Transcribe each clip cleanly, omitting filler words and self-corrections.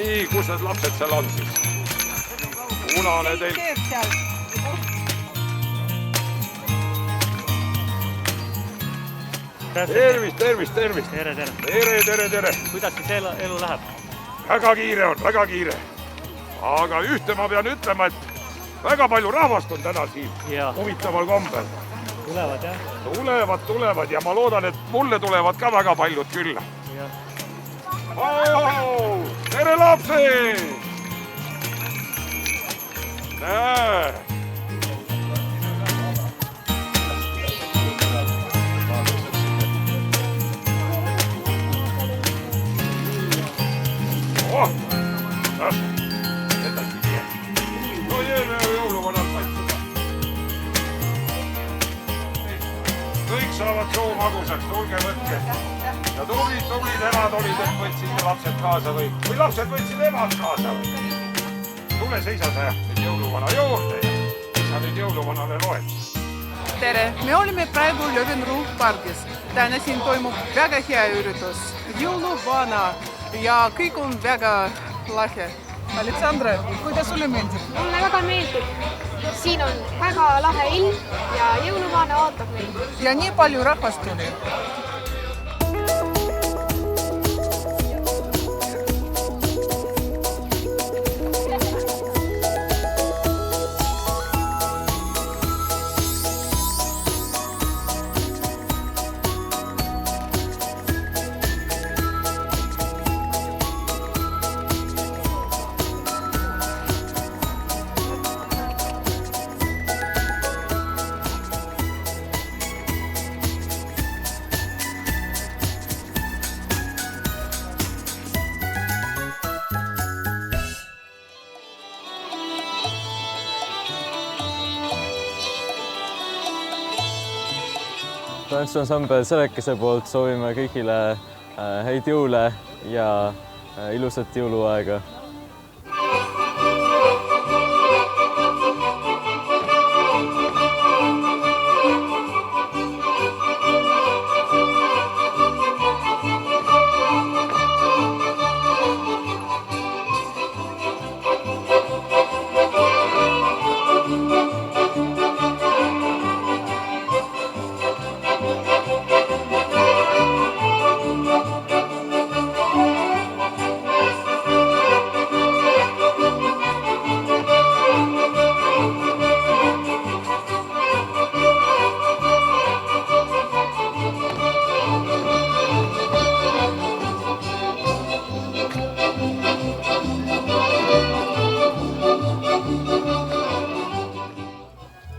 Nii, kus need lapsed seal on siis? Punane teil. Tervist! Tere! Kuidas siis elu läheb? Väga kiire on, väga kiire. Aga ühte ma pean ütlema, et väga palju rahvast on täna siin. Huvitaval kombel. Tulevad, jah? Tulevad ja ma loodan, et mulle tulevad ka väga paljud külla. Tere lapsed! Näe! No jõuluvanad paitseda. Kõik saavad soo magusaks, tulge võtke. Ja tublid emad olid, et võtsid lapsed kaasa või lapsed võtsid emad kaasa või. Tule seisa sa nüüd jõuluvana juurde ja sa nüüd jõuluvanale loed. Tere! Me olime praegu Löwenruu pargis. Täna siin toimub väga hea üritus. Jõuluvana ja kõik on väga lahe. Aleksandra, kuidas sulle meeldib? Mulle väga meeldib. Siin on väga lahe ilm ja jõuluvana ootab meid. Ja nii palju rahvast tuli. Tantsuansambel Selekese poolt soovime kõigile häid jõule ja ilusat jõuluaega.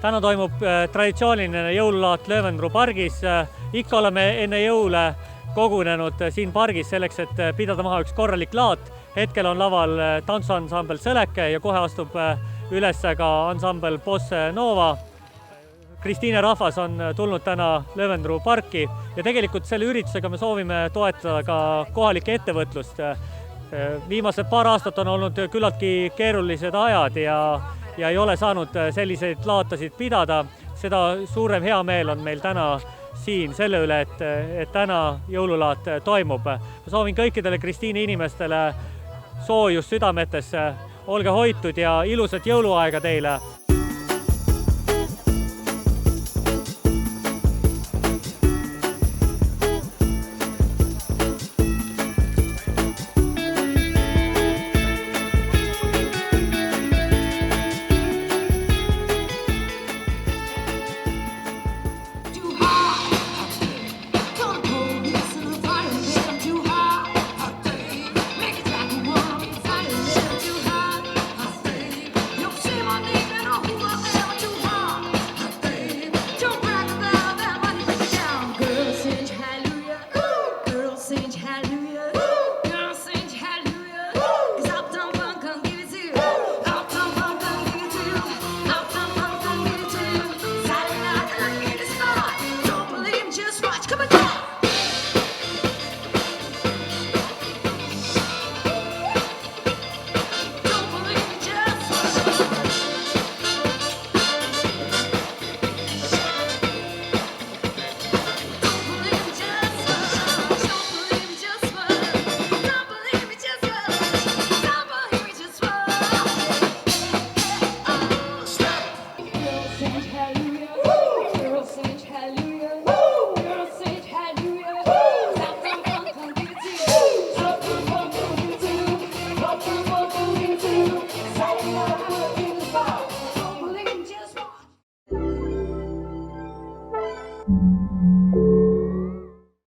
Täna toimub traditsiooniline jõululaat Löwenruu pargis. Ikka oleme enne jõule kogunenud siin pargis selleks, et pidada maha üks korralik laat. Hetkel on laval tantsuansambel Seleke ja kohe astub üles ka ansambel Bossa Nova. Kristiine rahvas on tulnud täna Löwenruu parki ja tegelikult selle üritusega me soovime toetada ka kohalike ettevõtlust. Viimased paar aastat on olnud küllaltki keerulised ajad ja ei ole saanud selliseid laatasid pidada. Seda suurem hea meel on meil täna siin selle üle, et täna jõululaat toimub. Ma soovin kõikidele Kristiine inimestele soojust südametesse. Olge hoitud ja ilusat jõuluaega teile! Thank you.